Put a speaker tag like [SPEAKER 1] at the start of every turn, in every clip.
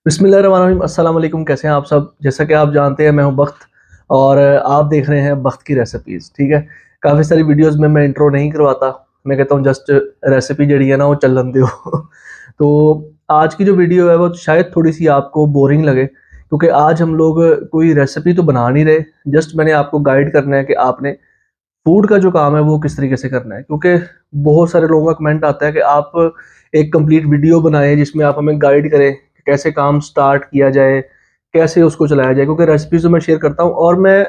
[SPEAKER 1] बिस्मिल्लाहिर्रहमानिर्रहीम। अस्सलाम वालेकुम। कैसे हैं आप सब? जैसा कि आप जानते हैं मैं हूं बख्त और आप देख रहे हैं बख्त की रेसिपीज़। ठीक है, काफ़ी सारी वीडियोस में मैं इंट्रो नहीं करवाता, मैं कहता हूं जस्ट रेसिपी जड़ी है ना वो चलन दियो। तो आज की जो वीडियो है वो शायद थोड़ी सी आपको बोरिंग लगे, क्योंकि आज हम लोग कोई रेसिपी तो बना नहीं रहे, जस्ट मैंने आपको गाइड करना है कि आपने फूड का जो काम है वो किस तरीके से करना है। क्योंकि बहुत सारे लोगों का कमेंट आता है कि आप एक कंप्लीट वीडियो बनाएं जिसमें आप हमें गाइड करें कि कैसे काम स्टार्ट किया जाए, कैसे उसको चलाया जाए। क्योंकि रेसिपीज तो मैं शेयर करता हूँ और मैं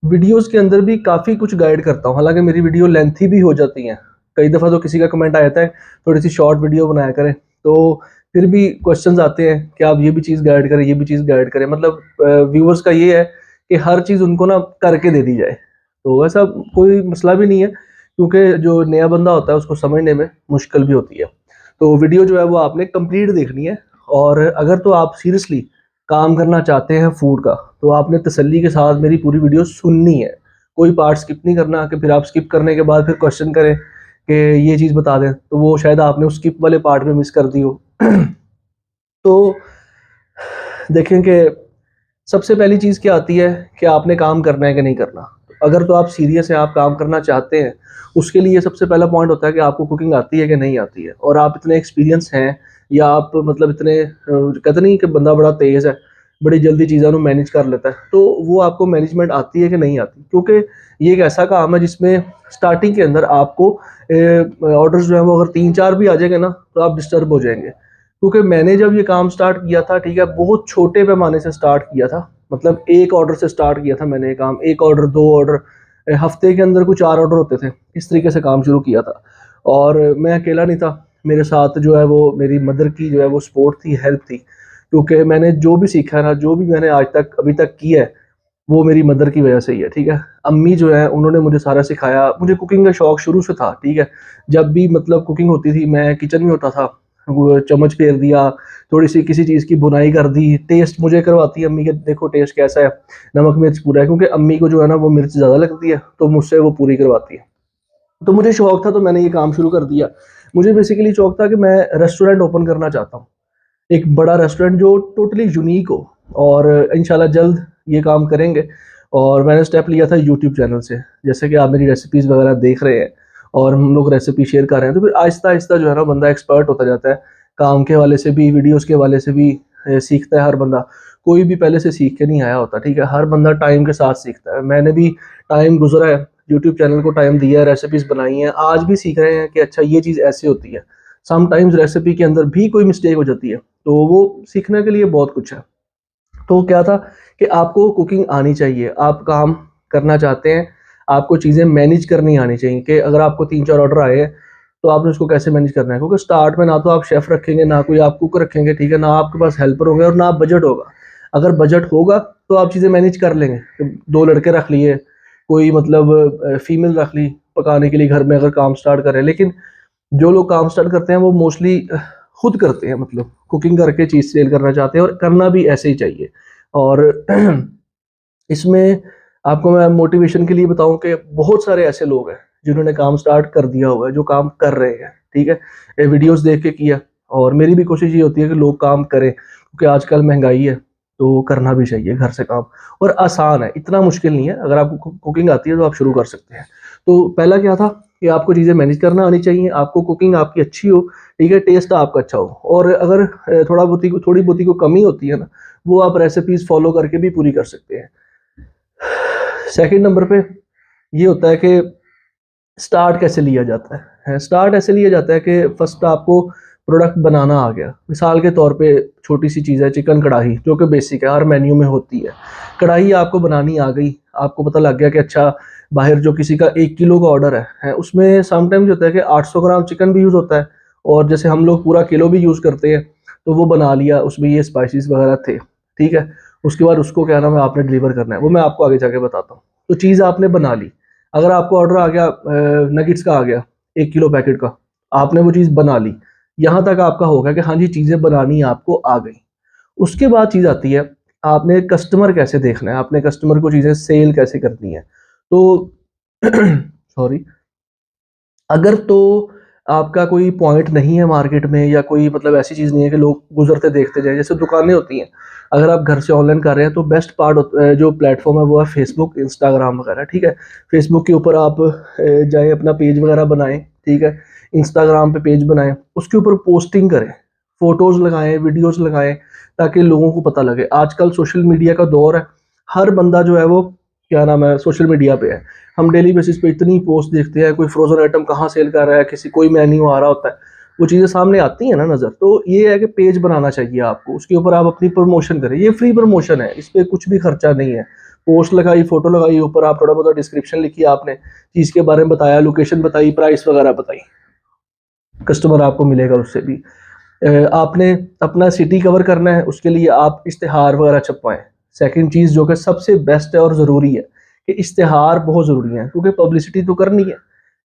[SPEAKER 1] वीडियोस के अंदर भी काफ़ी कुछ गाइड करता हूँ, हालांकि मेरी वीडियो लेंथी भी हो जाती हैं। कई दफ़ा तो किसी का कमेंट आ जाता है थोड़ी सी शॉर्ट वीडियो बनाया करें, तो फिर भी क्वेश्चंस आते हैं कि आप ये भी चीज़ गाइड करें, ये भी चीज़ गाइड करें। मतलब व्यूवर्स का ये है कि हर चीज़ उनको ना करके दे दी जाए, तो ऐसा कोई मसला भी नहीं है, क्योंकि जो नया बंदा होता है उसको समझने में मुश्किल भी होती है। तो वीडियो जो है वो आपने कंप्लीट देखनी है। और अगर तो आप सीरियसली काम करना चाहते हैं फूड का, तो आपने तसल्ली के साथ मेरी पूरी वीडियो सुननी है, कोई पार्ट स्किप नहीं करना कि फिर आप स्किप करने के बाद फिर क्वेश्चन करें कि ये चीज़ बता दें, तो वो शायद आपने उस स्किप वाले पार्ट में मिस कर दी हो। तो देखें कि सबसे पहली चीज़ क्या आती है कि आपने काम करना है कि नहीं करना। अगर तो आप सीरियस हैं, आप काम करना चाहते हैं, उसके लिए सबसे पहला पॉइंट होता है कि आपको कुकिंग आती है कि नहीं आती है, और आप इतने एक्सपीरियंस हैं या आप मतलब इतने कहते नहीं कि बंदा बड़ा तेज़ है, बड़ी जल्दी चीज़ों को मैनेज कर लेता है, तो वो आपको मैनेजमेंट आती है कि नहीं आती। क्योंकि ये एक ऐसा काम है जिसमें स्टार्टिंग के अंदर आपको ऑर्डर्स जो है वो अगर 3-4 भी आ जाएंगे ना तो आप डिस्टर्ब हो जाएंगे। क्योंकि मैंने जब ये काम स्टार्ट किया था, ठीक है, बहुत छोटे पैमाने से स्टार्ट किया था। मतलब एक ऑर्डर से स्टार्ट किया था मैंने ये काम, एक ऑर्डर, दो ऑर्डर, हफ्ते के अंदर कुछ 4 ऑर्डर होते थे। इस तरीके से काम शुरू किया था और मैं अकेला नहीं था, मेरे साथ जो है वो मेरी मदर की जो है वो सपोर्ट थी, हेल्प थी। क्योंकि मैंने जो भी सीखा है ना, जो भी मैंने आज तक अभी तक किया है, वो मेरी मदर की वजह से ही है। ठीक है, अम्मी जो है उन्होंने मुझे सारा सिखाया। मुझे कुकिंग का शौक शुरू से था। ठीक है, जब भी मतलब कुकिंग होती थी मैं किचन में होता था, वो चम्मच फेर दिया, थोड़ी सी किसी चीज़ की बुनाई कर दी, टेस्ट मुझे करवाती है अम्मी के, देखो टेस्ट कैसा है, नमक मिर्च पूरा है। क्योंकि अम्मी को जो है ना वो मिर्च ज़्यादा लगती है, तो मुझसे वो पूरी करवाती है। तो मुझे शौक था, तो मैंने ये काम शुरू कर दिया। मुझे बेसिकली शौक था कि मैं रेस्टोरेंट ओपन करना चाहता हूँ, एक बड़ा रेस्टोरेंट जो टोटली यूनिक हो, और इंशाल्लाह जल्द ये काम करेंगे। और मैंने स्टेप लिया था यूट्यूब चैनल से, जैसे कि आप मेरी रेसिपीज़ वगैरह देख रहे हैं और हम लोग रेसिपी शेयर कर रहे हैं, तो फिर आहिस्ता आहिस्ता जो है ना बंदा एक्सपर्ट होता जाता है। काम के हवाले से भी, वीडियोस के हवाले से भी सीखता है हर बंदा। कोई भी पहले से सीख के नहीं आया होता, ठीक है, हर बंदा टाइम के साथ सीखता है। मैंने भी टाइम गुजरा है, यूट्यूब चैनल को टाइम दिया है, रेसिपीज़ बनाई हैं, आज भी सीख रहे हैं कि अच्छा ये चीज़ ऐसे होती है। समटाइम्स रेसिपी के अंदर भी कोई मिस्टेक हो जाती है, तो वो सीखने के लिए बहुत कुछ है। तो क्या था कि आपको कुकिंग आनी चाहिए, आप काम करना चाहते हैं, आपको चीज़ें मैनेज करनी आनी चाहिए। कि अगर आपको 3-4 ऑर्डर आए हैं, तो आपने उसको कैसे मैनेज करना है। क्योंकि स्टार्ट में ना तो आप शेफ़ रखेंगे, ना कोई आप कुक रखेंगे, ठीक है, ना आपके पास हेल्पर होंगे और ना बजट होगा। अगर बजट होगा तो आप चीज़ें मैनेज कर लेंगे। 2 लड़के रख लिए, कोई मतलब फीमेल रख ली पकाने के लिए घर में अगर काम स्टार्ट कर रहे हैं। लेकिन जो लोग काम स्टार्ट करते हैं वो मोस्टली खुद करते हैं, मतलब कुकिंग करके चीज़ सेल करना चाहते हैं, और करना भी ऐसे ही चाहिए। और इसमें आपको मैं मोटिवेशन के लिए बताऊं कि बहुत सारे ऐसे लोग हैं जिन्होंने काम स्टार्ट कर दिया हुआ है, जो काम कर रहे हैं, ठीक है, ये वीडियोस देख के किया। और मेरी भी कोशिश ये होती है कि लोग काम करें, क्योंकि आजकल महंगाई है, तो करना भी चाहिए घर से काम। और आसान है, इतना मुश्किल नहीं है। अगर आपको कुकिंग आती है तो आप शुरू कर सकते हैं। तो पहला क्या था कि आपको चीज़ें मैनेज करना आनी चाहिए, आपको कुकिंग आपकी अच्छी हो, ठीक है, टेस्ट आपका अच्छा हो। और अगर थोड़ी बहुती को कमी होती है ना, वो आप रेसिपीज़ फॉलो करके भी पूरी कर सकते हैं। सेकंड नंबर पे ये होता है कि स्टार्ट कैसे लिया जाता है। स्टार्ट ऐसे लिया जाता है कि फर्स्ट आपको प्रोडक्ट बनाना आ गया। मिसाल के तौर पे छोटी सी चीज़ है चिकन कढ़ाई, जो कि बेसिक है, हर मेन्यू में होती है। कढ़ाई आपको बनानी आ गई, आपको पता लग गया कि अच्छा बाहर जो किसी का 1 किलो का ऑर्डर है उसमें समटाइम्स होता है कि 800 ग्राम चिकन भी यूज़ होता है, और जैसे हम लोग पूरा किलो भी यूज़ करते हैं, तो वो बना लिया, उसमें ये स्पाइसेस वगैरह थे, ठीक है। उसके बाद उसको क्या नाम है आपने डिलीवर करना है, वो मैं आपको आगे जाके बताता हूँ। तो चीज़ आपने बना ली। अगर आपको ऑर्डर आ गया नगेट्स का, आ गया 1 किलो पैकेट का, आपने वो चीज़ बना ली, यहाँ तक आपका होगा कि हाँ जी चीज़ें बनानी आपको आ गई। उसके बाद चीज़ आती है, आपने कस्टमर कैसे देखना है, आपने कस्टमर को चीज़ें सेल कैसे करनी है। तो सॉरी, अगर तो आपका कोई पॉइंट नहीं है मार्केट में, या कोई मतलब ऐसी चीज़ नहीं है कि लोग गुजरते देखते जाए, जैसे दुकानें होती हैं, अगर आप घर से ऑनलाइन कर रहे हैं तो बेस्ट पार्ट जो प्लेटफॉर्म है वो है फेसबुक, इंस्टाग्राम वगैरह, ठीक है। फेसबुक के ऊपर आप जाएँ, अपना पेज वगैरह बनाएं, ठीक है। इंस्टाग्राम पे पेज बनाएं, उसके ऊपर पोस्टिंग करें, फोटोज़ लगाएं, वीडियोज़ लगाएं, ताकि लोगों को पता लगे। आजकल सोशल मीडिया का दौर है, हर बंदा जो है वो क्या नाम है सोशल मीडिया पे है। हम डेली बेसिस पे इतनी पोस्ट देखते हैं, कोई फ्रोजन आइटम कहाँ सेल कर रहा है, किसी कोई मेन्यू आ रहा होता है, वो चीज़ें सामने आती हैं ना नज़र। तो ये है कि पेज बनाना चाहिए आपको, उसके ऊपर आप अपनी प्रमोशन करें। ये फ्री प्रमोशन है, इस पर कुछ भी खर्चा नहीं है। पोस्ट लगाई, फोटो लगाई, ऊपर आप थोड़ा बहुत डिस्क्रिप्शन लिखी, आपने चीज़ के बारे में बताया, लोकेशन बताई, प्राइस वगैरह बताई, कस्टमर आपको मिलेगा उससे भी। आपने अपना सिटी कवर करना है, उसके लिए आप इश्तिहार वगैरह छपवाएं। सेकंड चीज़ जो कि सबसे बेस्ट है और ज़रूरी है कि इश्तिहार बहुत ज़रूरी है, क्योंकि पब्लिसिटी तो करनी है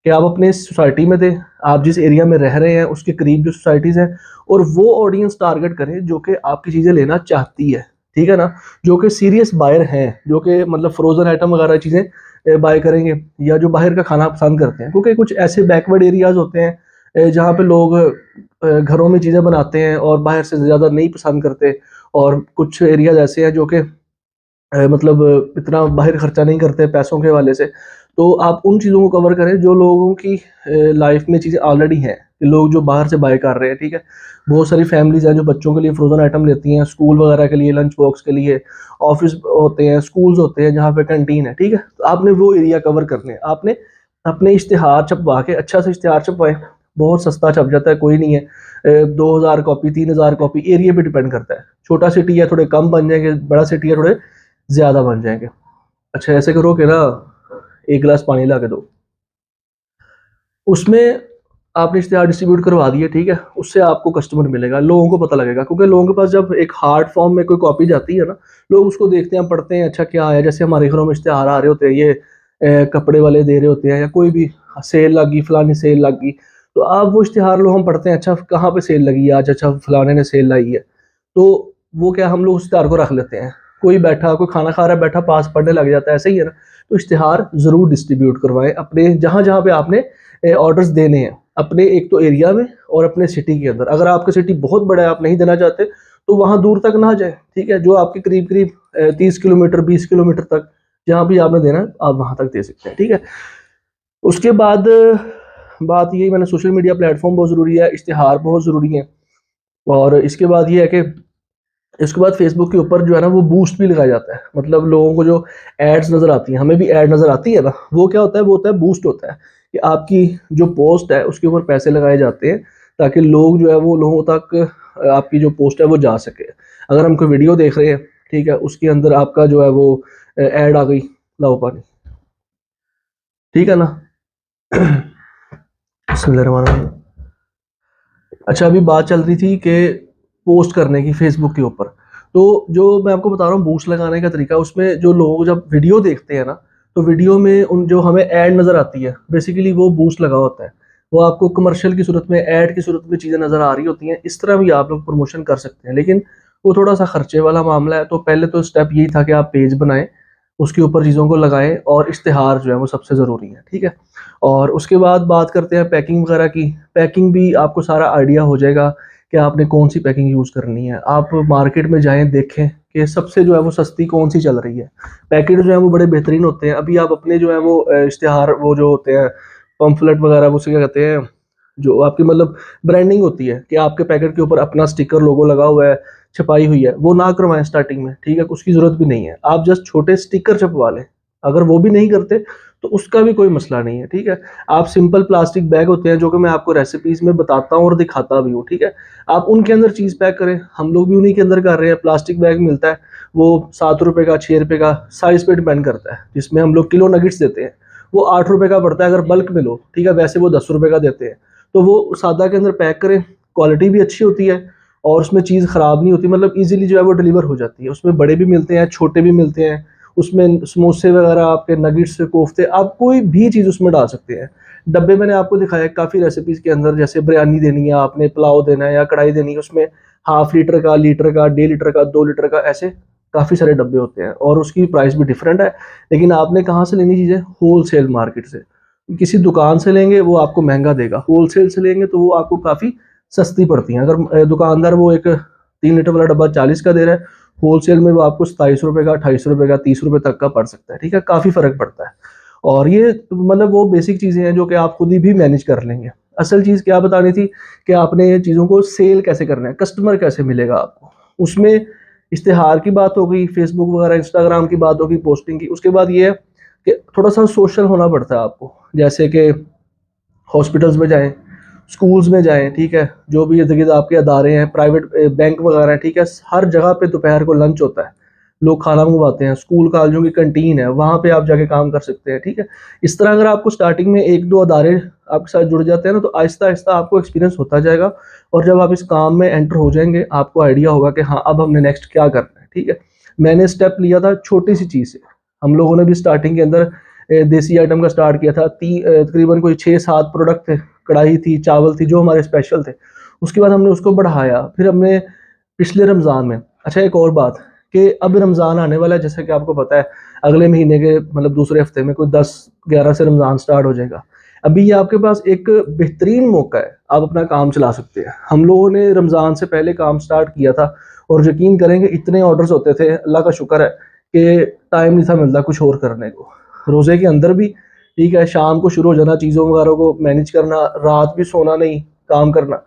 [SPEAKER 1] कि आप अपने सोसाइटी में दें, आप जिस एरिया में रह रहे हैं उसके करीब जो सोसाइटीज़ हैं, और वो ऑडियंस टारगेट करें जो कि आपकी चीज़ें लेना चाहती है, ठीक है ना, जो कि सीरियस बायर हैं, जो कि मतलब फ्रोज़न आइटम वगैरह चीज़ें बाय करेंगे, या जो बाहर का खाना पसंद करते हैं। क्योंकि कुछ ऐसे बैकवर्ड एरियाज़ होते हैं जहाँ पे लोग घरों में चीज़ें बनाते हैं और बाहर से ज़्यादा नहीं पसंद करते, और कुछ एरियाज ऐसे हैं जो कि मतलब इतना बाहर खर्चा नहीं करते पैसों के हवाले से। तो आप उन चीज़ों को कवर करें जो लोगों की लाइफ में चीज़ें ऑलरेडी हैं, कि लोग जो बाहर से बाय कर रहे हैं, ठीक है। बहुत सारी फैमिलीज़ हैं जो बच्चों के लिए फ्रोज़न आइटम लेती हैं, स्कूल वगैरह के लिए, लंच बॉक्स के लिए, ऑफिस होते हैं, स्कूल्स होते हैं जहाँ पे कैंटीन है, ठीक है। तो आपने वो एरिया कवर करने हैं। आपने अपने इश्तिहार छपवा के, अच्छा से इश्तिहार छपवाएं, बहुत सस्ता छप जाता है, कोई नहीं है। 2000 कॉपी, 3000 कॉपी, एरिया पे डिपेंड करता है। छोटा सिटी है थोड़े कम बन जाएंगे, बड़ा सिटी है थोड़े ज़्यादा बन जाएंगे। अच्छा ऐसे करो कि ना, एक गिलास पानी ला के दो, उसमें आपने इश्तिहार डिस्ट्रीब्यूट करवा दिए, ठीक है। उससे आपको कस्टमर मिलेगा, लोगों को पता लगेगा, क्योंकि लोगों के पास जब एक हार्ड फॉर्म में कोई कॉपी जाती है ना, लोग उसको देखते हैं, पढ़ते हैं, अच्छा क्या आया। जैसे हमारे घरों में इश्तिहार आ रहे होते हैं, ये कपड़े वाले दे रहे होते हैं, या कोई भी सेल लगी, फलानी सेल लगी, तो आप वो इश्तिहार लो, हम पढ़ते हैं, अच्छा कहाँ पे सेल लगी है आज, अच्छा फलाने ने सेल लाई है। तो वो क्या, हम लोग उस इश्तिहार को रख लेते हैं। कोई बैठा, कोई खाना खा रहा है, बैठा पास पढ़ने लग जाता है, ऐसे ही है ना। तो इश्तिहार ज़रूर डिस्ट्रीब्यूट करवाएं अपने जहाँ जहाँ पे आपने ऑर्डर्स देने हैं, अपने एक तो एरिया में और अपने सिटी के अंदर। अगर आपका सिटी बहुत बड़ा है, आप नहीं देना चाहते, तो वहाँ दूर तक ना जाए, ठीक है। जो आपके करीब करीब 30 किलोमीटर, 20 किलोमीटर तक जहाँ भी आपने देना है, आप वहाँ तक दे सकते हैं, ठीक है। उसके बाद बात यही, मैंने सोशल मीडिया प्लेटफॉर्म बहुत ज़रूरी है, इश्तिहार बहुत ज़रूरी है। और इसके बाद ये है कि इसके बाद फेसबुक के ऊपर जो है ना, वो बूस्ट भी लगाया जाता है। मतलब लोगों को जो एड्स नज़र आती हैं, हमें भी ऐड नज़र आती है ना, वो क्या होता है, वो होता है बूस्ट होता है, कि आपकी जो पोस्ट है उसके ऊपर पैसे लगाए जाते हैं, ताकि लोग जो है वो लोगों तक आपकी जो पोस्ट है वो जा सके। अगर हम कोई वीडियो देख रहे हैं, ठीक है, उसके अंदर आपका जो है वो ऐड आ गई, लाओ पानी, ठीक है ना। बिस्मिल्लाहिर्रहमानिर्रहीम। अच्छा अभी बात चल रही थी कि पोस्ट करने की फेसबुक के ऊपर। तो जो मैं आपको बता रहा हूँ बूस्ट लगाने का तरीका, उसमें जो लोग जब वीडियो देखते हैं ना, तो वीडियो में उन जो हमें ऐड नज़र आती है, बेसिकली वो बूस्ट लगा होता है। वो आपको कमर्शियल की सूरत में, ऐड की सूरत में चीज़ें नज़र आ रही होती हैं। इस तरह भी आप लोग प्रमोशन कर सकते हैं, लेकिन वो थोड़ा सा खर्चे वाला मामला है। तो पहले तो स्टेप यही था कि आप पेज बनाएं, उसके ऊपर चीज़ों को लगाएं, और इश्तिहार जो है वो सबसे ज़रूरी है, ठीक है। और उसके बाद बात करते हैं पैकिंग वगैरह की। पैकिंग भी आपको सारा आइडिया हो जाएगा कि आपने कौन सी पैकिंग यूज़ करनी है। आप मार्केट में जाएं, देखें कि सबसे जो है वो सस्ती कौन सी चल रही है। पैकेट जो है वो बड़े बेहतरीन होते हैं। अभी आप अपने जो है वो इश्तिहार, वो जो होते हैं पम्फलेट वगैरह, वो उसे क्या कहते हैं, जो आपकी मतलब ब्रांडिंग होती है, कि आपके पैकेट के ऊपर अपना स्टिकर, लोगो लगा हुआ है, छपाई हुई है, वो ना करवाएं स्टार्टिंग में, ठीक है। उसकी ज़रूरत भी नहीं है, आप जस्ट छोटे स्टिकर छपवा लें। अगर वो भी नहीं करते तो उसका भी कोई मसला नहीं है, ठीक है। आप सिंपल प्लास्टिक बैग होते हैं, जो कि मैं आपको रेसिपीज में बताता हूँ और दिखाता भी हूँ, ठीक है। आप उनके अंदर चीज़ पैक करें, हम लोग भी उन्हीं के अंदर कर रहे हैं। प्लास्टिक बैग मिलता है, वो 7 रुपये का, 6 रुपये का, साइज़ पे डिपेंड करता है। जिसमें हम लोग किलो नगेट्स देते हैं, वो 8 रुपये का पड़ता है अगर बल्क में लो, ठीक है। वैसे वो 10 रुपये का देते हैं। तो वो सादा के अंदर पैक करें, क्वालिटी भी अच्छी होती है और उसमें चीज़ ख़राब नहीं होती, मतलब इजीली जो है वो डिलीवर हो जाती है। उसमें बड़े भी मिलते हैं, छोटे भी मिलते हैं। उसमें समोसे वगैरह, आपके नगेट्स, कोफ्ते, आप कोई भी चीज़ उसमें डाल सकते हैं। डब्बे मैंने आपको दिखाया काफ़ी रेसिपीज़ के अंदर, जैसे बिरयानी देनी है आपने, पुलाव देना है या कढ़ाई देनी है, उसमें हाफ लीटर का, लीटर का, 1.5 लीटर का, 2 लीटर का, ऐसे काफ़ी सारे डब्बे होते हैं और उसकी प्राइस भी डिफरेंट है। लेकिन आपने कहाँ से लेनी चीज़ें? होल सेल मार्केट से। किसी दुकान से लेंगे वो आपको महंगा देगा, होलसेल से लेंगे तो वो आपको काफ़ी सस्ती पड़ती हैं। अगर दुकानदार वो एक 3 लीटर वाला डब्बा 40 का दे रहा है, होलसेल में वो आपको 27 रुपये का, 28 रुपये का, 30 रुपये तक का पड़ सकता है। ठीक है, काफ़ी फ़र्क पड़ता है। और ये मतलब वो बेसिक चीज़ें हैं जो कि आप खुद ही भी मैनेज कर लेंगे। असल चीज़ क्या बतानी थी कि आपने ये चीज़ों को सेल कैसे करना है, कस्टमर कैसे मिलेगा आपको। उसमें इश्तिहार की बात हो गई, फेसबुक वगैरह इंस्टाग्राम की बात होगी, पोस्टिंग की। उसके बाद ये है कि थोड़ा सा सोशल होना पड़ता है आपको, जैसे कि हॉस्पिटल्स में जाएं, स्कूल्स में जाएं, ठीक है, जो भी इर्द गिर्द आपके अदारे हैं, प्राइवेट बैंक वगैरह हैं, ठीक है, हर जगह पे दोपहर को लंच होता है, लोग खाना मंगवाते हैं, स्कूल कॉलेजों की कैंटीन है, वहाँ पे आप जाके काम कर सकते हैं। ठीक है, इस तरह अगर आपको स्टार्टिंग में 1-2 अदारे आपके साथ जुड़ जाते हैं ना, तो आहिस्ता आहिस्ता आपको एक्सपीरियंस होता जाएगा। और जब आप इस काम में एंटर हो जाएंगे, आपको आइडिया होगा कि हाँ अब हमने नेक्स्ट क्या करना है। ठीक है, मैंने स्टेप लिया था छोटी सी चीज़ से। हम लोगों ने भी स्टार्टिंग के अंदर देसी आइटम का स्टार्ट किया था। तकरीबन कोई 6-7 प्रोडक्ट थे, कढ़ाई थी, चावल थी, जो हमारे स्पेशल थे। उसके बाद हमने उसको बढ़ाया, फिर हमने पिछले रमज़ान में, अच्छा एक और बात कि अब रमज़ान आने वाला है, जैसा कि आपको पता है अगले महीने के मतलब दूसरे हफ्ते में कोई 10-11 से रमज़ान स्टार्ट हो जाएगा। अभी ये आपके पास एक बेहतरीन मौका है, आप अपना काम चला सकते हैं। हम लोगों ने रमज़ान से पहले काम स्टार्ट किया था और यकीन करेंगे इतने ऑर्डर्स होते थे, अल्लाह का शुक्र है कि टाइम नहीं था मिलता कुछ और करने को। रोज़े के अंदर भी ठीक है, शाम को शुरू हो जाना, चीज़ों वगैरह को मैनेज करना, रात भी सोना नहीं, काम करना।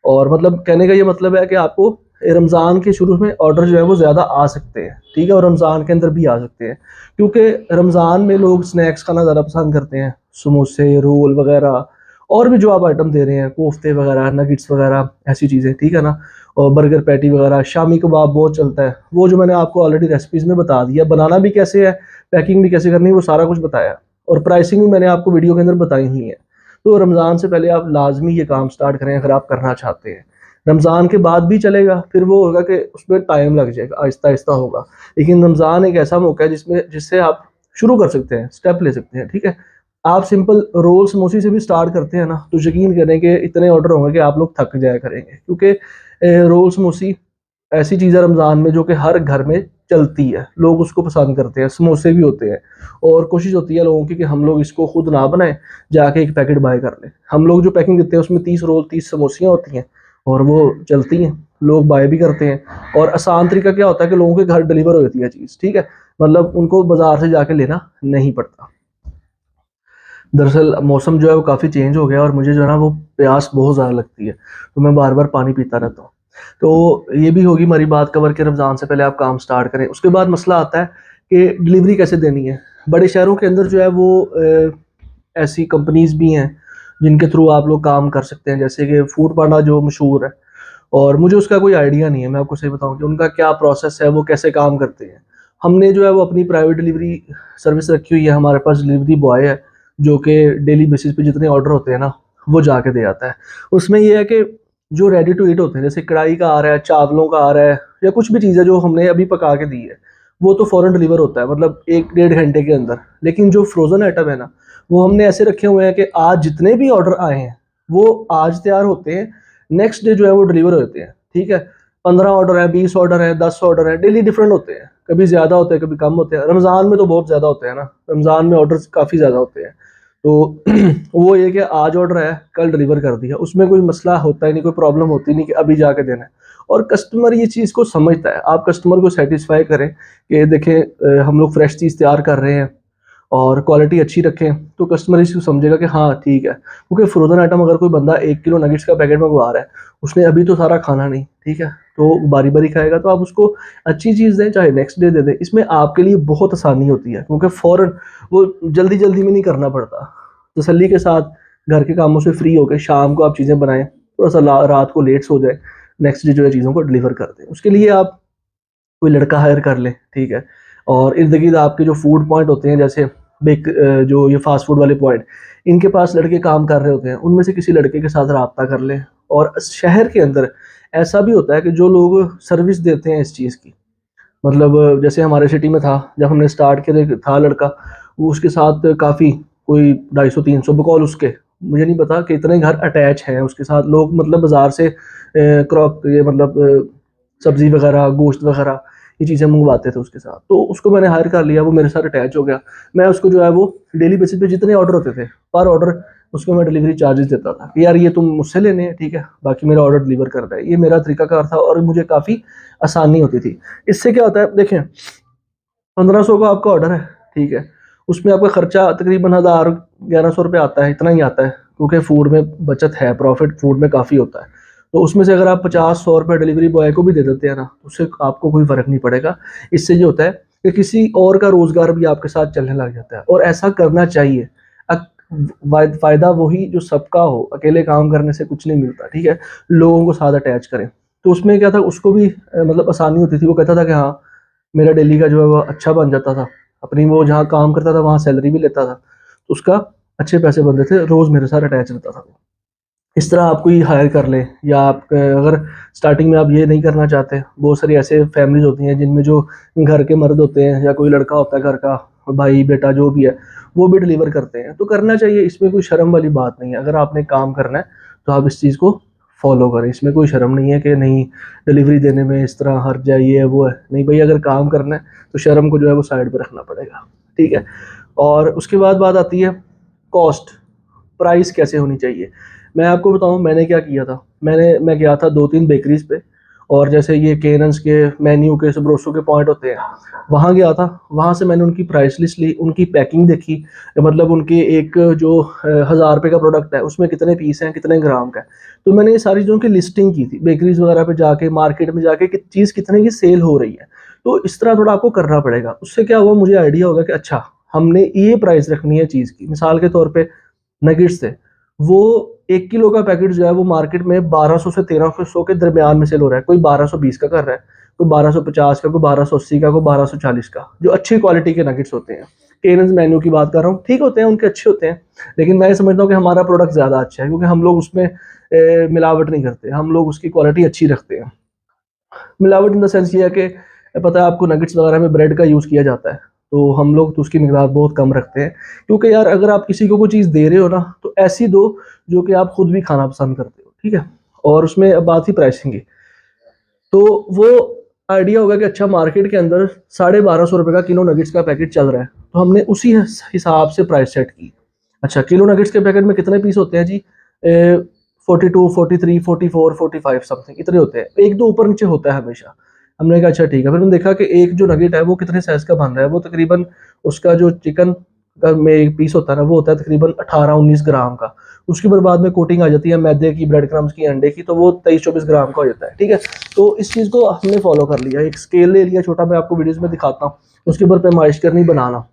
[SPEAKER 1] और मतलब कहने का ये मतलब है कि आपको रमज़ान के शुरू में ऑर्डर जो है वो ज़्यादा आ सकते हैं। ठीक है, और रमज़ान के अंदर भी आ सकते हैं, क्योंकि रमज़ान में लोग स्नैक्स खाना ज़्यादा पसंद करते हैं, समोसे, रोल वगैरह, और भी जो आप आइटम दे रहे हैं, कोफ्ते वगैरह, नगेट्स वगैरह, ऐसी चीज़ें। ठीक है ना, और बर्गर पैटी वगैरह, शामी कबाब बहुत चलता है, वो जो मैंने आपको ऑलरेडी रेसिपीज़ में बता दिया, बनाना भी कैसे है, पैकिंग भी कैसे करनी है, वो सारा कुछ बताया। और प्राइसिंग भी मैंने आपको वीडियो के अंदर बताई हुई है। तो रमज़ान से पहले आप लाजमी ये काम स्टार्ट करें अगर आप करना चाहते हैं। रमज़ान के बाद भी चलेगा, फिर वो होगा कि उसमें टाइम लग जाएगा, आहिस्ता आहिस्ता होगा। लेकिन रमज़ान एक ऐसा मौका है जिससे आप शुरू कर सकते हैं, स्टेप ले सकते हैं। ठीक है, आप सिंपल रोल समोसे से भी स्टार्ट करते हैं ना, तो यकीन करें कि इतने ऑर्डर होंगे कि आप लोग थक जाया करेंगे, क्योंकि रोल समोसी ऐसी चीज़ है रमज़ान में जो कि हर घर में चलती है, लोग उसको पसंद करते हैं। समोसे भी होते हैं, और कोशिश होती है लोगों की कि हम लोग इसको खुद ना बनाएं, जाके एक पैकेट बाय कर लें। हम लोग जो पैकिंग देते हैं उसमें 30 रोल, 30 समोसियाँ होती हैं, और वो चलती हैं, लोग बाय भी करते हैं। और आसान तरीका क्या होता है कि लोगों के घर डिलीवर हो जाती है चीज़। ठीक है, मतलब उनको बाजार से जाके लेना नहीं पड़ता। दरअसल मौसम जो है वो काफ़ी चेंज हो गया, और मुझे जो है ना वो प्यास बहुत ज़्यादा लगती है, तो मैं बार बार पानी पीता रहता हूँ। तो ये भी होगी हमारी बात कवर के रमज़ान से पहले आप काम स्टार्ट करें। उसके बाद मसला आता है कि डिलीवरी कैसे देनी है। बड़े शहरों के अंदर जो है वो ऐसी कंपनीज़ भी हैं जिनके थ्रू आप लोग काम कर सकते हैं, जैसे कि फूड पांडा जो मशहूर है। और मुझे उसका कोई आइडिया नहीं है, मैं आपको सही बताऊँ कि उनका क्या प्रोसेस है, वो कैसे काम करते हैं। हमने जो है वो अपनी प्राइवेट डिलीवरी सर्विस रखी हुई है, हमारे पास डिलीवरी बॉय है जो कि डेली बेसिस पे जितने ऑर्डर होते हैं ना वो जाके दे आता है। उसमें ये है कि जो रेडी टू ईट होते हैं, जैसे कढ़ाई का आ रहा है, चावलों का आ रहा है, या कुछ भी चीज़ है जो हमने अभी पका के दी है, वो तो फ़ौरन डिलीवर होता है, मतलब 1-1.5 घंटे के अंदर। लेकिन जो फ्रोज़न आइटम है ना, वो हमने ऐसे रखे हुए हैं कि आज जितने भी ऑर्डर आए हैं वो आज तैयार होते हैं, नेक्स्ट डे जो है वो डिलीवर होते हैं। ठीक है, 15 ऑर्डर है, 20 ऑर्डर है, 10 ऑर्डर है, डेली डिफरेंट होते हैं, कभी ज़्यादा होते हैं, कभी कम होते हैं। रमज़ान में तो बहुत ज़्यादा होते हैं ना, रमज़ान में ऑर्डर काफ़ी ज़्यादा होते हैं। तो वो ये कि आज ऑर्डर है, कल डिलीवर कर दिया, उसमें कोई मसला होता ही नहीं, कोई प्रॉब्लम होती नहीं कि अभी जाके देना है। और कस्टमर ये चीज़ को समझता है। आप कस्टमर को सेटिस्फाई करें कि देखें हम लोग फ्रेश चीज़ तैयार कर रहे हैं और क्वालिटी अच्छी रखें, तो कस्टमर इसको समझेगा कि हाँ ठीक है। क्योंकि फ्रोज़न आइटम अगर कोई बंदा 1 किलो नगेट्स का पैकेट मंगवा रहा है, उसने अभी तो सारा खाना नहीं, ठीक है, तो बारी बारी खाएगा, तो आप उसको अच्छी चीज़ दें, चाहे नेक्स्ट डे दे दें। इसमें आपके लिए बहुत आसानी होती है, क्योंकि फ़ौरन वो जल्दी जल्दी में नहीं करना पड़ता। तसल्ली के साथ घर के कामों से फ्री होकर शाम को आप चीज़ें बनाएं, थोड़ा सा रात को लेट सो जाए, नेक्स्ट डे जो है चीज़ों को डिलीवर कर दें। उसके लिए आप कोई लड़का हायर कर लें, ठीक है। और इर्द गिर्द आपके जो फूड पॉइंट होते हैं, जैसे जो ये फास्ट फूड वाले पॉइंट, इनके पास लड़के काम कर रहे होते हैं, उनमें से किसी लड़के के साथ रब्ता कर लें। और शहर के अंदर ऐसा भी होता है कि जो लोग सर्विस देते हैं इस चीज़ की, मतलब जैसे हमारे सिटी में था, जब हमने स्टार्ट किया था लड़का, वो उसके साथ काफ़ी कोई 250-300 बकौल उसके, मुझे नहीं पता कि इतने घर अटैच हैं उसके साथ। लोग मतलब बाज़ार से क्रॉप ये मतलब सब्ज़ी वगैरह, गोश्त वगैरह ये चीज़ें मंगवाते थे उसके साथ। तो उसको मैंने हायर कर लिया, वो मेरे साथ अटैच हो गया। मैं उसको जो है वो डेली बेसिस पे जितने ऑर्डर होते थे पर ऑर्डर उसको मैं डिलीवरी चार्जेस देता था कि यार ये तुम मुझसे लेने हैं, ठीक है, बाकी मेरा ऑर्डर डिलीवर कर रहा है। ये मेरा तरीकाकार था और मुझे काफ़ी आसानी होती थी। इससे क्या होता है, देखें 1500 का आपका ऑर्डर है, ठीक है, उसमें आपका खर्चा तकरीबन 1000-1100 रुपये आता है, इतना ही आता है, क्योंकि फूड में बचत है, प्रॉफिट फूड में काफ़ी होता है। तो उसमें से अगर आप 50-100 रुपये डिलीवरी बॉय को भी दे देते हैं ना, तो उससे आपको कोई फ़र्क नहीं पड़ेगा। इससे जो होता है कि किसी और का रोज़गार भी आपके साथ चलने लग जाता है, और ऐसा करना चाहिए। फ़ायदा वही जो सबका हो, अकेले काम करने से कुछ नहीं मिलता, ठीक है, लोगों को साथ अटैच करें। तो उसमें क्या था, उसको भी मतलब आसानी होती थी। वो कहता था कि हाँ, मेरा डेली का जो है वो अच्छा बन जाता था, अपनी वो जहाँ काम करता था वहाँ सैलरी भी लेता था, तो उसका अच्छे पैसे बनते थे, रोज़ मेरे साथ अटैच रहता था वो। इस तरह आप कोई हायर कर लें, या आप अगर स्टार्टिंग में आप ये नहीं करना चाहते, बहुत सारी ऐसे फैमिलीज होती हैं जिनमें जो घर के मर्द होते हैं या कोई लड़का होता है घर का, भाई बेटा जो भी है, वो भी डिलीवर करते हैं, तो करना चाहिए, इसमें कोई शर्म वाली बात नहीं है। अगर आपने काम करना है तो आप इस चीज़ को फॉलो करें, इसमें कोई शर्म नहीं है कि नहीं डिलीवरी देने में इस तरह हर्ज है, ये है वो है, नहीं भाई, अगर काम करना है तो शर्म को जो है वो साइड पर रखना पड़ेगा, ठीक है। और उसके बाद बात आती है कॉस्ट, प्राइस कैसे होनी चाहिए। मैं आपको बताऊं मैंने क्या किया था। मैं गया था 2-3 बेकरीज पे, और जैसे ये केनन्स के, मेन्यू के, सबरोसो के पॉइंट होते हैं, वहाँ गया था। वहाँ से मैंने उनकी प्राइस लिस्ट ली, उनकी पैकिंग देखी, मतलब उनके एक जो 1000 रुपये का प्रोडक्ट है उसमें कितने पीस हैं, कितने ग्राम का है। तो मैंने ये सारी चीज़ों की लिस्टिंग की थी बेकरीज वगैरह पे जाके, मार्केट में जाके कि चीज़ कितने की सेल हो रही है। तो इस तरह थोड़ा आपको करना पड़ेगा। उससे क्या हुआ, मुझे आइडिया होगा कि अच्छा हमने ये प्राइस रखनी है चीज़ की। मिसाल के तौर पर नगेट्स थे, वो 1 किलो का पैकेट जो है वो मार्केट में 1200 से 1300 के दरमियान में सेल हो रहा है। कोई 1220 का कर रहा है, कोई 1250 का, कोई 1280 का, कोई 1240 का, जो अच्छी क्वालिटी के नगेट्स होते हैं। केनन्स मेन्यू की बात कर रहा हूँ, ठीक होते हैं, उनके अच्छे होते हैं, लेकिन मैं समझता हूँ कि हमारा प्रोडक्ट ज़्यादा अच्छा है, क्योंकि हम लोग उसमें मिलावट नहीं करते, हम लोग उसकी क्वालिटी अच्छी रखते हैं। मिलावट इन द सेंस ये है कि पता है आपको, नगेट्स वगैरह में ब्रेड का यूज़ किया जाता है, तो हम लोग तो उसकी मिकदार बहुत कम रखते हैं, क्योंकि यार अगर आप किसी को कोई चीज़ दे रहे हो ना, तो ऐसी दो जो कि आप खुद भी खाना पसंद करते हो, ठीक है। और उसमें अब बात ही प्राइसिंग की, तो वो आइडिया होगा कि अच्छा मार्केट के अंदर 1250 रुपये का किलो नगेट्स का पैकेट चल रहा है, तो हमने उसी हिसाब से प्राइस सेट की। अच्छा, किलो नगेट्स के पैकेट में कितने पीस होते हैं जी, 42, 43, 44, 45 समथिंग इतने होते हैं, एक दो ऊपर नीचे होता है हमेशा। हमने कहा अच्छा ठीक है। फिर हमने देखा कि एक जो नगेट है वो कितने साइज का बन रहा है, वो तकरीबन उसका जो चिकन का में एक पीस होता है ना, वो होता है तकरीबन 18-19 ग्राम का। उसके ऊपर बाद में कोटिंग आ जाती है मैदे की, ब्रेड क्रम्स की, अंडे की, तो वो 23-24 ग्राम का हो जाता है, ठीक है। तो इस चीज़ को हमने फॉलो कर लिया, एक स्केल ले लिया छोटा, मैं आपको वीडियोस में दिखाता हूँ, उसके ऊपर पैमाइश करनी, बनाना,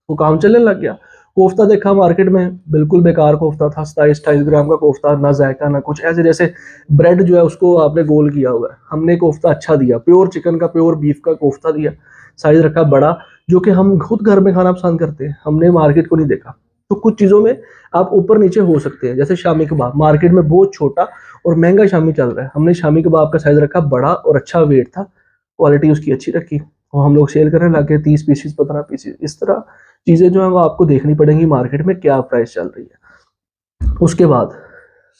[SPEAKER 1] वो काम चलने लग गया। कोफ्ता देखा मार्केट में, बिल्कुल बेकार कोफ्ता था, 27-28 ग्राम का कोफ्ता, ना जायका ना कुछ, ऐसे जैसे ब्रेड जो है उसको आपने गोल किया हुआ है। हमने कोफ्ता अच्छा दिया, प्योर चिकन का, प्योर बीफ का कोफ्ता दिया, साइज रखा बड़ा, जो कि हम खुद घर में खाना पसंद करते हैं, हमने मार्केट को नहीं देखा। तो कुछ चीज़ों में आप ऊपर नीचे हो सकते हैं, जैसे शामी कबाब मार्केट में बहुत छोटा और महंगा शामी चल रहा है, हमने शामी कबाब का साइज रखा बड़ा और अच्छा वेट था, क्वालिटी उसकी अच्छी रखी, और हम लोग सेल करने लगे 30 पीसीस, 15 पीसीस, इस तरह चीज़ें जो है वो आपको देखनी पड़ेंगी मार्केट में क्या प्राइस चल रही है। उसके बाद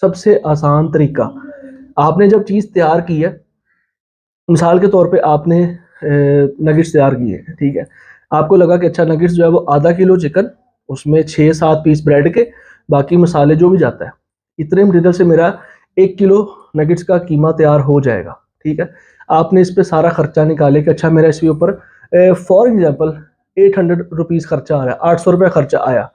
[SPEAKER 1] सबसे आसान तरीका, आपने जब चीज़ तैयार की है, मिसाल के तौर पे आपने नगेट्स तैयार किए हैं, ठीक है, आपको लगा कि अच्छा नगेट्स जो है वो आधा किलो चिकन, उसमें 6-7 पीस ब्रेड के, बाकी मसाले जो भी जाता है, इतने मटेरियल से मेरा 1 किलो नगेट्स का कीमा तैयार हो जाएगा, ठीक है। आपने इस पर सारा खर्चा निकाले कि अच्छा मेरा इसके ऊपर फॉर एग्जाम्पल 800 रुपीज़ खर्चा आ रहा है, 800 रुपये खर्चा आया।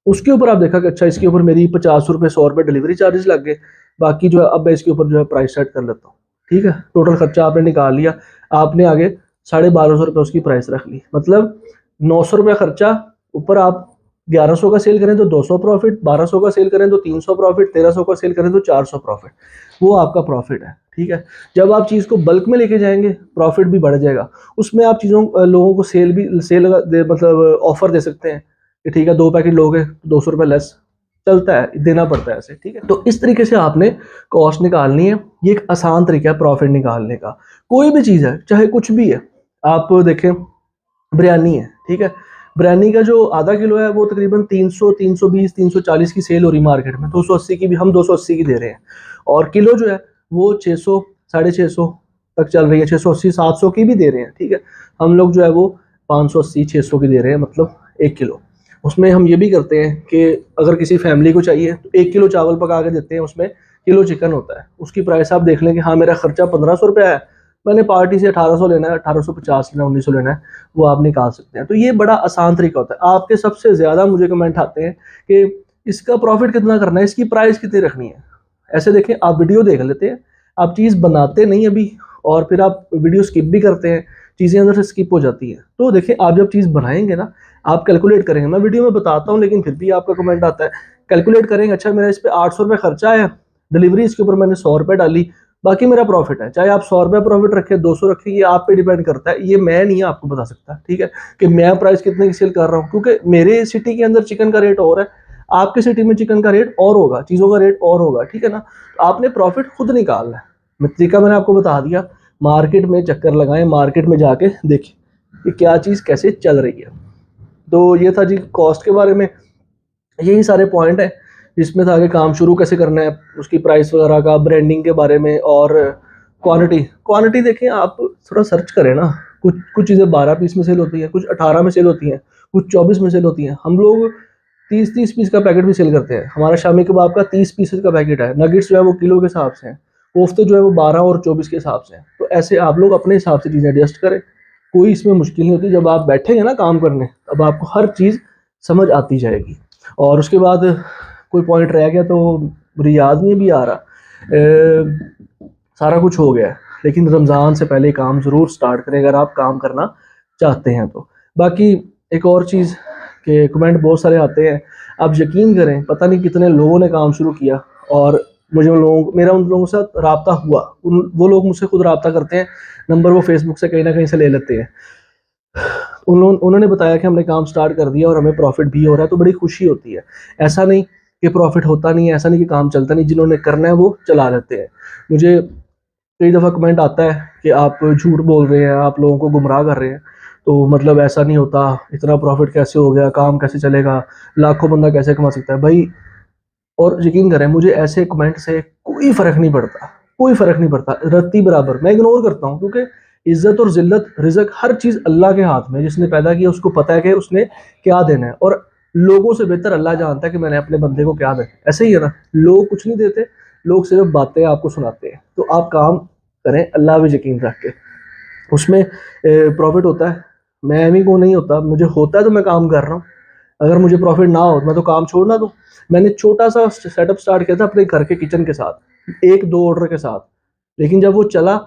[SPEAKER 1] उसके ऊपर आप देखा कि अच्छा इसके ऊपर मेरी 50 रुपये, 100 रुपये डिलीवरी चार्जेस लग गए, बाकी जो है अब मैं इसके ऊपर जो है प्राइस सेट कर लेता हूँ, ठीक है। टोटल खर्चा आपने निकाल लिया, आपने आगे 1250 रुपये उसकी प्राइस रख ली, मतलब 900 रुपये खर्चा, ऊपर आप 1100 का सेल करें तो 200 प्रॉफिट, 1200 का सेल करें तो 300 प्रॉफिट, 1300 का सेल करें तो 400 प्रॉफिट, वो आपका प्रॉफिट है, ठीक है। जब आप चीज़ को बल्क में लेके जाएंगे, प्रॉफिट भी बढ़ जाएगा, उसमें आप लोगों को मतलब ऑफर दे सकते हैं कि ठीक है 2 पैकेट लोगे 200 रुपये लेस, चलता है, देना पड़ता है ऐसे, ठीक है। तो इस तरीके से आपने कॉस्ट निकालनी है, ये एक आसान तरीका है प्रॉफिट निकालने का। कोई भी चीज़ है, चाहे कुछ भी है, आप देखें बिरयानी है, ठीक है, बिरयानी का जो आधा किलो है वो तकरीबन 300, 320, 340 की सेल हो रही मार्केट में, 280 की भी हम 280 की दे रहे हैं, और किलो जो है वो 600, 650, तक चल रही है, 680 700 की भी दे रहे हैं, ठीक है। हम लोग जो है वो 580 600 की दे रहे हैं, मतलब 1 किलो। उसमें हम ये भी करते हैं कि अगर किसी फैमिली को चाहिए तो 1 किलो चावल पका के देते हैं, उसमें किलो चिकन होता है। उसकी प्राइस आप देख लें कि हाँ मेरा खर्चा 1500 रुपया है, मैंने पार्टी से 1800 लेना है, 1850 लेना है, 1900 लेना है, वो आप निकाल सकते हैं। तो ये बड़ा आसान तरीका होता है। आपके सबसे ज़्यादा मुझे कमेंट आते हैं कि इसका प्रॉफिट कितना करना है, इसकी प्राइस कितनी रखनी है। ऐसे देखें, आप वीडियो देख लेते हैं, आप चीज़ बनाते नहीं अभी, और फिर आप वीडियो स्किप भी करते हैं, चीज़ें अंदर से स्किप हो जाती हैं। तो देखिए, आप जब चीज़ बनाएंगे ना, आप कैलकुलेट करेंगे। मैं वीडियो में बताता हूँ लेकिन फिर भी आपका कमेंट आता है, कैलकुलेट करेंगे, अच्छा मेरा इस पर 800 रुपये खर्चा आया, डिलीवरी इसके ऊपर मैंने 100 रुपये डाली, बाकी मेरा प्रॉफिट है। चाहे आप 100 रुपये प्रॉफिट रखें, 200 रखें, ये आप पे डिपेंड करता है। ये मैं नहीं आपको बता सकता, ठीक है, कि मैं प्राइस कितने की सेल कर रहा हूँ, क्योंकि मेरे सिटी के अंदर चिकन का रेट और है, आपके सिटी में चिकन का रेट और होगा, चीज़ों का रेट और होगा, ठीक है ना। तो आपने प्रॉफिट खुद निकालना है। तरीका मैंने आपको बता दिया, मार्केट में चक्कर लगाएं, मार्केट में जाके देखें कि क्या चीज़ कैसे चल रही है। तो ये था जी कॉस्ट के बारे में, यही सारे पॉइंट है जिसमें था कि काम शुरू कैसे करना है, उसकी प्राइस वगैरह का, ब्रांडिंग के बारे में, और क्वांटिटी देखें, आप थोड़ा सर्च करें ना। कुछ चीज़ें 12 पीस में सेल होती है, कुछ 18 में सेल होती हैं, कुछ 24 में सेल होती हैं। हम लोग 30 पीस का पैकेट भी सेल करते हैं। हमारा शामी कबाब का 30 पीसेस का पैकेट है। नगेट्स जो है वो किलो के हिसाब से हैं, कोफ्ते जो है वो 12 और 24 के हिसाब से हैं। तो ऐसे आप लोग अपने हिसाब से चीज़ें एडजस्ट करें, कोई इसमें मुश्किल नहीं होती। जब आप बैठेंगे ना काम करने, अब आपको हर चीज़ समझ आती जाएगी। और उसके बाद कोई पॉइंट रह गया तो मुझे याद नहीं भी आ रहा, सारा कुछ हो गया है। लेकिन रमज़ान से पहले काम ज़रूर स्टार्ट करें अगर आप काम करना चाहते हैं तो। बाकी एक और चीज़ के कमेंट बहुत सारे आते हैं, आप यकीन करें पता नहीं कितने लोगों ने काम शुरू किया, और मुझे मेरा उन लोगों के साथ रब्ता हुआ। वो लोग मुझसे खुद रब्ता करते हैं, नंबर वो फेसबुक से कहीं ना कहीं से ले लेते हैं। उन्होंने बताया कि हमने काम स्टार्ट कर दिया और हमें प्रॉफिट भी हो रहा है, तो बड़ी खुशी होती है। ऐसा नहीं कि प्रॉफिट होता नहीं है, ऐसा नहीं कि काम चलता नहीं, जिन्होंने करना है वो चला लेते हैं। मुझे कई दफ़ा कमेंट आता है कि आप झूठ बोल रहे हैं, आप लोगों को गुमराह कर रहे हैं, तो मतलब ऐसा नहीं होता, इतना प्रॉफिट कैसे हो गया, काम कैसे चलेगा, लाखों बंदा कैसे कमा सकता है भाई। और यकीन करें, मुझे ऐसे कमेंट से कोई फ़र्क नहीं पड़ता, कोई फ़र्क नहीं पड़ता, रत्ती बराबर मैं इग्नोर करता हूँ। क्योंकि इज़्ज़त और ज़िल्लत, रिज़्क, हर चीज़ अल्लाह के हाथ में। जिसने पैदा किया उसको पता है कि उसने क्या देना है, और लोगों से बेहतर अल्लाह जानता है कि मैंने अपने बंदे को क्या देना। ऐसे ही है ना, लोग कुछ नहीं देते, लोग सिर्फ बातें आपको सुनाते हैं। तो आप काम करें अल्लाह पे यकीन रख के, उसमें प्रॉफिट होता है। मैं एमी को नहीं होता, मुझे होता है तो मैं काम कर रहा हूँ। अगर मुझे प्रॉफिट ना हो मैं तो काम छोड़ना दूँ। मैंने छोटा सा सेटअप स्टार्ट किया था अपने घर के किचन के साथ, 1-2 ऑर्डर के साथ, लेकिन जब वो चला,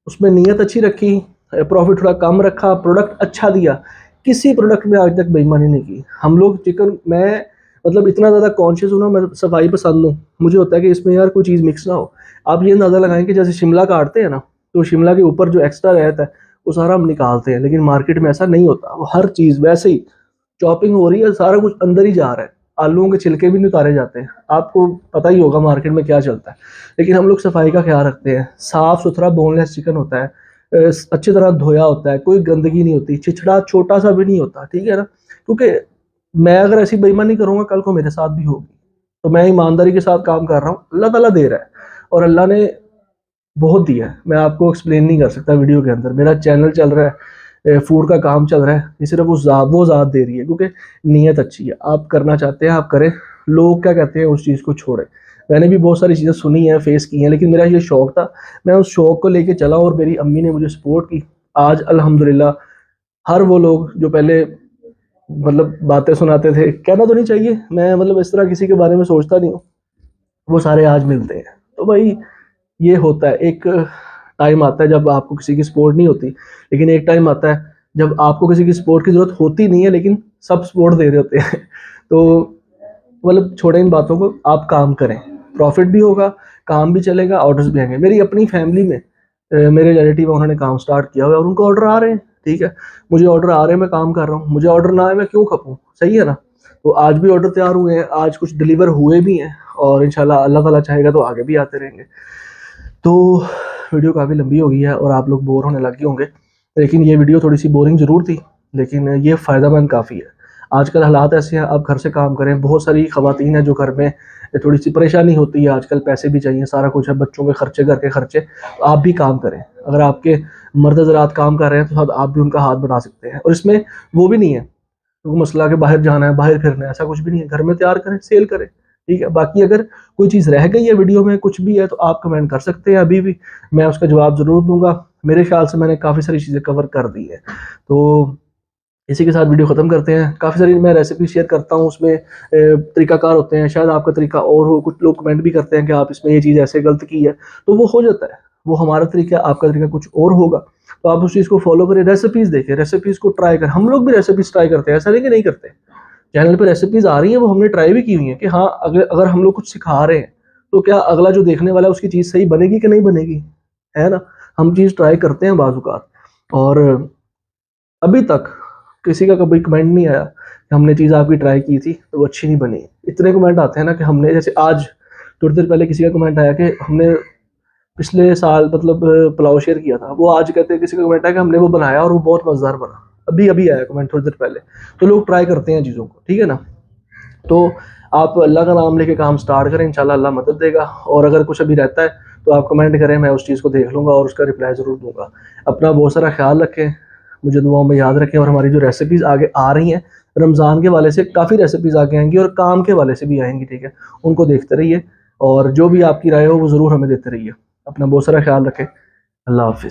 [SPEAKER 1] उसमें नीयत अच्छी रखी, प्रॉफिट थोड़ा कम रखा, प्रोडक्ट अच्छा दिया, किसी प्रोडक्ट में आज तक बेईमानी नहीं की। हम लोग चिकन, मैं मतलब इतना ज़्यादा कॉन्शियस हूँ ना, मैं सफाई पसंद हूँ, मुझे होता है कि इसमें यार कोई चीज़ मिक्स ना हो। आप ये अंदाज़ा लगाएं कि जैसे शिमला काटते हैं ना, तो शिमला के ऊपर जो एक्स्ट्रा रहता है वो सारा हम निकालते हैं, लेकिन मार्केट में ऐसा नहीं होता। वो हर चीज़ वैसे ही चॉपिंग हो रही है, सारा कुछ अंदर ही जा रहा है, आलूओं के छिलके भी नहीं उतारे जाते हैं। आपको पता ही होगा मार्केट में क्या चलता है। लेकिन हम लोग सफाई का ख्याल रखते हैं, साफ़ सुथरा बोनलेस चिकन होता है, अच्छी तरह धोया होता है, कोई गंदगी नहीं होती, छिछड़ा छोटा सा भी नहीं होता, ठीक है ना। क्योंकि मैं अगर ऐसी बेईमानी करूँगा कल को मेरे साथ भी होगी। तो मैं ईमानदारी के साथ काम कर रहा हूँ, अल्लाह ताला दे रहा है, और अल्लाह ने बहुत दिया है। मैं आपको एक्सप्लेन नहीं कर सकता वीडियो के अंदर। मेरा चैनल चल रहा है, फूड का काम चल रहा है, ये सिर्फ वो ज़ात दे रही है, क्योंकि नीयत अच्छी है। आप करना चाहते हैं आप करें, लोग क्या कहते हैं उस चीज़ को छोड़ें। मैंने भी बहुत सारी चीज़ें सुनी हैं, फेस की हैं, लेकिन मेरा ये शौक़ था, मैं उस शौक़ को लेके चला, और मेरी अम्मी ने मुझे सपोर्ट की। आज अल्हम्दुलिल्लाह हर वो लोग जो पहले मतलब बातें सुनाते थे, कहना तो नहीं चाहिए, मैं मतलब इस तरह किसी के बारे में सोचता नहीं हूँ, वो सारे आज मिलते हैं। तो भाई ये होता है, एक टाइम आता है जब आपको किसी की सपोर्ट नहीं होती, लेकिन एक टाइम आता है जब आपको किसी की सपोर्ट की ज़रूरत होती नहीं है, लेकिन सब सपोर्ट दे रहे होते हैं। तो मतलब छोड़ें इन बातों को, आप काम करें, प्रॉफिट भी होगा, काम भी चलेगा, ऑर्डर्स भी आएंगे। मेरी अपनी फैमिली में मेरे रिलेटिव है, उन्होंने काम स्टार्ट किया हुआ है और उनको ऑर्डर आ रहे हैं, ठीक है। मुझे ऑर्डर आ रहे हैं, मैं काम कर रहा हूँ, मुझे ऑर्डर ना आए मैं क्यों खपूँ, सही है ना। तो आज भी ऑर्डर तैयार हुए हैं, आज कुछ डिलीवर हुए भी हैं, और इंशाल्लाह अल्लाह ताला चाहेगा तो आगे भी आते रहेंगे। तो वीडियो काफ़ी लंबी हो गई है और आप लोग बोर होने लगे होंगे, लेकिन ये वीडियो थोड़ी सी बोरिंग ज़रूर थी, लेकिन ये फ़ायदेमंद काफ़ी है। आजकल हालात ऐसे हैं, आप घर से काम करें। बहुत सारी ख़वातीन हैं जो घर में थोड़ी सी परेशानी होती है, आजकल पैसे भी चाहिए, सारा कुछ है, बच्चों के खर्चे, घर के खर्चे, तो आप भी काम करें। अगर आपके मर्द हज़रात काम कर रहे हैं तो शायद आप भी उनका हाथ बढ़ा सकते हैं। और इसमें वो भी नहीं है तो मसला कि बाहर जाना है, बाहर फिरना है, ऐसा कुछ भी नहीं है। घर में तैयार करें, सेल करें, ठीक है। बाकी अगर कोई चीज़ रह गई है वीडियो में, कुछ भी है, तो आप कमेंट कर सकते हैं, अभी भी मैं उसका जवाब ज़रूर दूंगा। मेरे ख्याल से मैंने काफ़ी सारी चीज़ें कवर कर दी है। तो इसी के साथ वीडियो ख़त्म करते हैं। काफ़ी सारी मैं रेसिपी शेयर करता हूँ, उसमें तरीकाकार होते हैं, शायद आपका तरीका और हो। कुछ लोग कमेंट भी करते हैं कि आप इसमें ये चीज़ ऐसे गलत की है, तो वो हो जाता है। वो हमारा तरीका, आपका तरीका कुछ और होगा, तो आप उस चीज़ को फॉलो करें। रेसिपीज़ देखें, रेसिपीज़ को ट्राई करें। हम लोग भी रेसिपीज़ ट्राई करते हैं, ऐसा नहीं कि नहीं करते। चैनल पे रेसिपीज़ आ रही हैं, वो हमने ट्राई भी की हुई हैं कि हाँ, अगर हम लोग कुछ सिखा रहे हैं तो क्या अगला जो देखने वाला है उसकी चीज़ सही बनेगी कि नहीं बनेगी, है ना। हम चीज़ ट्राई करते हैं बाज़ औक़ात, और अभी तक किसी का कभी कमेंट नहीं आया कि हमने चीज़ आपकी ट्राई की थी तो वो अच्छी नहीं बनी। इतने कमेंट आते हैं ना कि हमने, जैसे आज थोड़ी देर पहले किसी का कमेंट आया कि हमने पिछले साल मतलब पुलाव शेयर किया था, वो आज कहते हैं, किसी का कमेंट आया कि हमने वो बनाया और वो बहुत मज़ेदार बना। अभी अभी आया कमेंट थोड़ी देर पहले। तो लोग ट्राई करते हैं चीज़ों को, ठीक है ना। तो आप अल्लाह का नाम लेके काम स्टार्ट करें, इंशाल्लाह अल्लाह मदद देगा। और अगर कुछ अभी रहता है तो आप कमेंट करें, मैं उस चीज़ को देख लूँगा और उसका रिप्लाई ज़रूर दूँगा। अपना बहुत सारा ख्याल रखें, मुझे दुआओं में याद रखें। और हमारी जो रेसिपीज़ आगे आ रही हैं, रमज़ान के वाले से काफ़ी रेसिपीज़ आगे आएँगी और काम के वाले से भी आएँगी, ठीक है। उनको देखते रहिए और जो भी आपकी राय हो वो ज़रूर हमें देते रहिए। अपना बहुत सारा ख्याल रखें। अल्लाह हाफ़िज़।